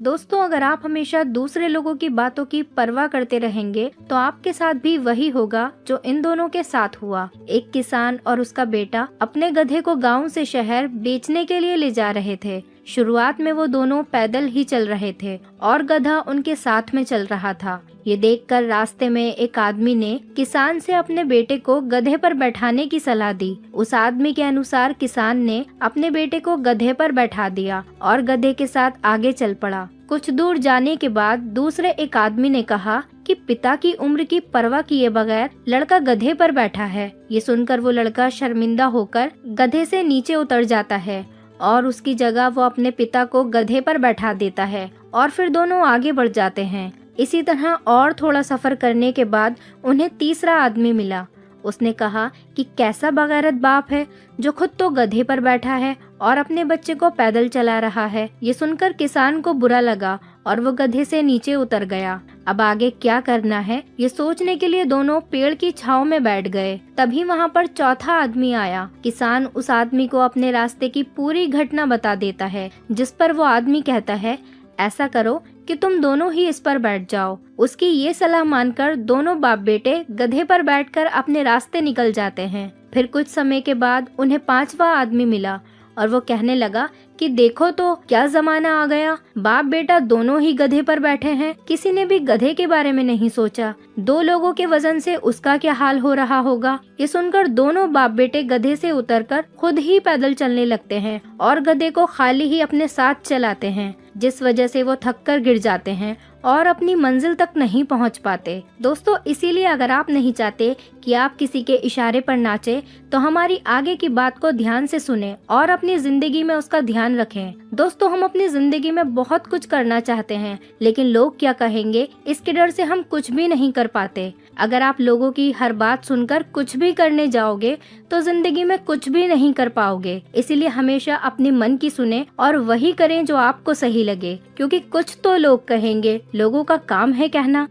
दोस्तों, अगर आप हमेशा दूसरे लोगों की बातों की परवाह करते रहेंगे तो आपके साथ भी वही होगा जो इन दोनों के साथ हुआ। एक किसान और उसका बेटा अपने गधे को गांव से शहर बेचने के लिए ले जा रहे थे। शुरुआत में वो दोनों पैदल ही चल रहे थे और गधा उनके साथ में चल रहा था। ये देखकर रास्ते में एक आदमी ने किसान से अपने बेटे को गधे पर बैठाने की सलाह दी। उस आदमी के अनुसार किसान ने अपने बेटे को गधे पर बैठा दिया और गधे के साथ आगे चल पड़ा। कुछ दूर जाने के बाद दूसरे एक आदमी ने कहा कि पिता की उम्र की परवाह किए बगैर लड़का गधे पर बैठा है। ये सुनकर वो लड़का शर्मिंदा होकर गधे से नीचे उतर जाता है और उसकी जगह वो अपने पिता को गधे पर बैठा देता है और फिर दोनों आगे बढ़ जाते हैं। इसी तरह और थोड़ा सफर करने के बाद उन्हें तीसरा आदमी मिला। उसने कहा कि कैसा बगैरत बाप है जो खुद तो गधे पर बैठा है और अपने बच्चे को पैदल चला रहा है। ये सुनकर किसान को बुरा लगा और वो गधे से नीचे उतर गया। अब आगे क्या करना है ये सोचने के लिए दोनों पेड़ की छांव में बैठ गए। तभी वहाँ पर चौथा आदमी आया। किसान उस आदमी को अपने रास्ते की पूरी घटना बता देता है, जिस पर वो आदमी कहता है, ऐसा करो कि तुम दोनों ही इस पर बैठ जाओ। उसकी ये सलाह मानकर दोनों बाप बेटे गधे पर बैठकर अपने रास्ते निकल जाते हैं। फिर कुछ समय के बाद उन्हें पांचवा आदमी मिला और वो कहने लगा कि देखो तो क्या जमाना आ गया, बाप बेटा दोनों ही गधे पर बैठे हैं। किसी ने भी गधे के बारे में नहीं सोचा। 2 लोगों के वजन से उसका क्या हाल हो रहा होगा। ये सुनकर दोनों बाप बेटे गधे से उतरकर खुद ही पैदल चलने लगते हैं और गधे को खाली ही अपने साथ चलाते हैं, जिस वजह से वो थक कर गिर जाते हैं और अपनी मंजिल तक नहीं पहुंच पाते। दोस्तों, इसीलिए अगर आप नहीं चाहते कि आप किसी के इशारे पर नाचें, तो हमारी आगे की बात को ध्यान से सुने और अपनी जिंदगी में उसका ध्यान रखें। दोस्तों, हम अपनी जिंदगी में बहुत कुछ करना चाहते हैं, लेकिन लोग क्या कहेंगे इसके डर से हम कुछ भी नहीं कर पाते। अगर आप लोगों की हर बात सुनकर कुछ भी करने जाओगे तो जिंदगी में कुछ भी नहीं कर पाओगे। इसीलिए हमेशा अपने मन की सुने और वही करें जो आपको सही लगे, क्योंकि कुछ तो लोग कहेंगे, लोगों का काम है कहना।